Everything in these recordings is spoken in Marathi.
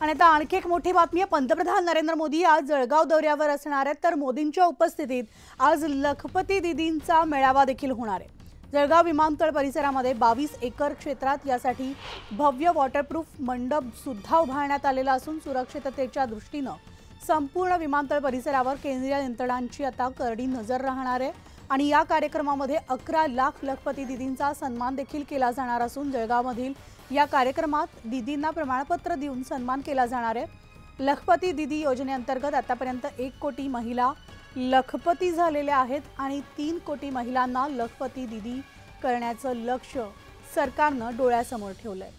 आणि आता आणखी एक मोठी बातमी आहे। पंतप्रधान नरेंद्र मोदी आज जळगाव दौऱ्यावर असणार आहेत, तर मोदींच्या उपस्थितीत आज लखपती दीदींचा मेळावा देखील होणार आहे। जळगाव विमानतळ परिसरामध्ये 22 एकर क्षेत्रात यासाठी भव्य वॉटरप्रूफ मंडप सुद्धा उभारण्यात आलेला असून सुरक्षिततेच्या दृष्टीने संपूर्ण विमानतळ परिसरावर केंद्रीय यंत्रणांची आता करडी नजर राहणार आहे। आणि या कार्यक्रमामध्ये 11 लाख लखपती दीदींचा सन्मान देखील केला जाणार असून जळगावमधील या कार्यक्रमात दीदींना प्रमाणपत्र देऊन सन्मान केला जाणार आहे। लखपती दीदी योजनेअंतर्गत आतापर्यंत 1 कोटी महिला लखपती झालेल्या आहेत आणि 3 कोटी महिलांना लखपती दीदी करण्याचं लक्ष्य सरकारनं डोळ्यासमोर ठेवलंय।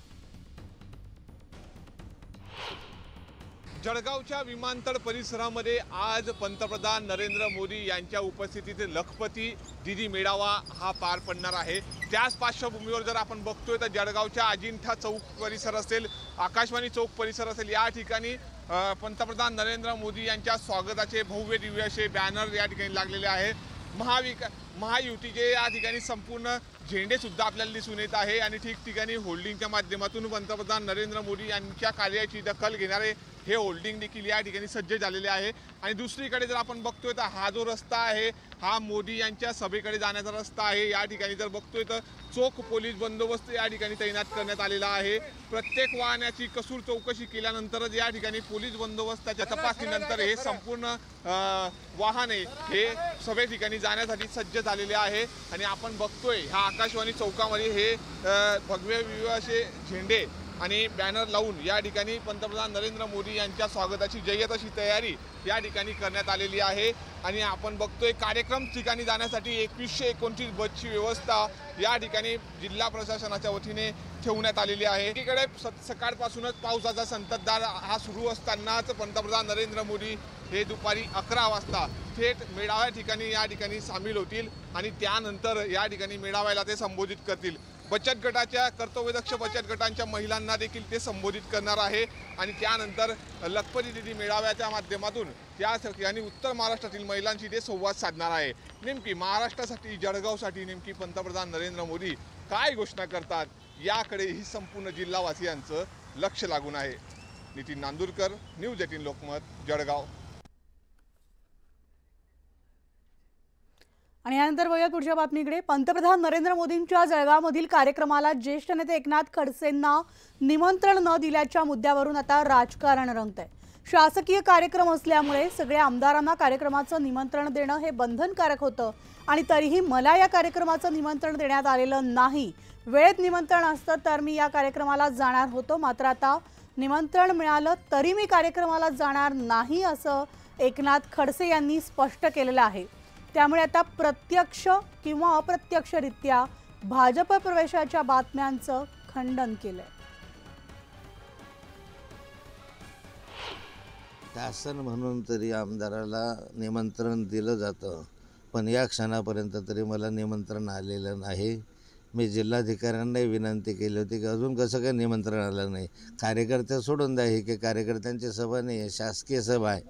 जळगावच्या विमानतळ परिसरामध्ये आज पंतप्रधान नरेंद्र मोदी यांच्या उपस्थितीत लखपती दीदी मेळावा हा पार पडणार आहे। त्याच पार्श्वभूमीवर जर आपण बघतोय तर जळगावच्या अजिंठा चौक परिसर असेल, आकाशवाणी चौक परिसर असेल, या ठिकाणी पंतप्रधान नरेंद्र मोदी यांच्या स्वागताचे भव्य दिव्य असे बॅनर या ठिकाणी लागलेले आहे। महायुतीचे या ठिकाणी संपूर्ण झेंडे सुद्धा आपल्याला दिसून येत आहे आणि ठिकठिकाणी होल्डिंगच्या माध्यमातून पंतप्रधान नरेंद्र मोदी यांच्या कार्याची दखल घेणारे हे होल्डिंग देखील या ठिकाणी सज्ज झालेले आहे। आणि दुसरीकडे जर आपण बघतोय तर हा जो रस्ता आहे हा मोदी यांच्या सभेकडे जाण्याचा रस्ता आहे। या ठिकाणी जर बघतोय तर चोख पोलीस बंदोबस्त या ठिकाणी तैनात करण्यात आलेला आहे। प्रत्येक वाहनाची कसूर चौकशी केल्यानंतरच या ठिकाणी पोलीस बंदोबस्ताच्या तपासणीनंतर हे संपूर्ण वाहने हे सभे ठिकाणी जाण्यासाठी सज्ज झालेले आहे। आणि आपण बघतोय ह्या आकाशवाणी चौकामध्ये हे भगवे विविध असे झेंडे आणि बॅनर लावून या ठिकाणी पंतप्रधान नरेंद्र मोदी यांच्या स्वागताची जय्यत अशी तयारी या ठिकाणी करण्यात आलेली आहे। आणि आपण बघतोय कार्यक्रम ठिकाणी जाण्यासाठी 2129 बसची व्यवस्था या ठिकाणी जिल्हा प्रशासनाच्या वतीने ठेवण्यात आलेली आहे। एकीकडे सकाळपासूनच पावसाचा संततधार हा सुरू असतानाच पंतप्रधान नरेंद्र मोदी हे दुपारी 11 वाजता थेट मेळाव्या ठिकाणी या ठिकाणी सामील होतील आणि त्यानंतर या ठिकाणी मेळाव्याला ते संबोधित करतील। बचत गटाच्या कर्तव्यदक्ष बचत गटांच्या महिलांना देखील ते संबोधित करणार आहे आणि त्यानंतर लखपती दीदी मेळाव्याच्या माध्यमातून या ठिकाणी उत्तर महाराष्ट्रातील महिलांशी ते संवाद साधणार आहे। नेमकी महाराष्ट्रासाठी जळगावसाठी नेमकी पंतप्रधान नरेंद्र मोदी काय घोषणा करतात याकडे ही संपूर्ण जिल्हावासियांचं लक्ष लागून आहे। नितीन नांदुरकर, न्यूज 18 लोकमत, जळगाव। आणि यानंतर बघूया पुढच्या बातमीकडे। पंतप्रधान नरेंद्र मोदींच्या जळगावमधील कार्यक्रमाला ज्येष्ठ नेते एकनाथ खडसेंना निमंत्रण न दिल्याच्या मुद्द्यावरून आता राजकारण रंगतंय। शासकीय कार्यक्रम असल्यामुळे सगळ्या आमदारांना कार्यक्रमाचं निमंत्रण देणं हे बंधनकारक होतं आणि तरीही मला या कार्यक्रमाचं निमंत्रण देण्यात आलेलं नाही। वेळेत निमंत्रण असतं तर मी या कार्यक्रमाला जाणार होतो, मात्र आता निमंत्रण मिळालं तरी मी कार्यक्रमाला जाणार नाही असं एकनाथ खडसे यांनी स्पष्ट केलेलं आहे। त्यामुळे आता प्रत्यक्ष किंवा अप्रत्यक्षरित्या भाजप प्रवेशाच्या बातम्यांचं खंडन केलंय। शासन म्हणून तरी आमदाराला निमंत्रण दिलं जातं, पण या क्षणापर्यंत तरी मला निमंत्रण आलेलं नाही। मी जिल्हाधिकाऱ्यांनाही विनंती केली होती की अजून कसं काय निमंत्रण आलं नाही। कार्यकर्ते सोडून द्या, ही की कार्यकर्त्यांची सभा नाही आहे, शासकीय सभा आहे,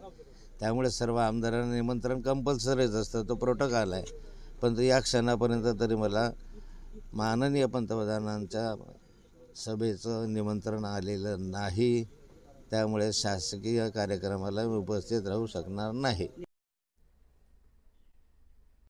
त्यामुळे सर्व आमदारांना निमंत्रण कंपल्सरीच असतं, तो प्रोटोकॉल आहे। पण या क्षणापर्यंत तरी मला माननीय पंतप्रधानांच्या सभेचं निमंत्रण आलेलं नाही, त्यामुळे शासकीय कार्यक्रमाला मी उपस्थित राहू शकणार नाही।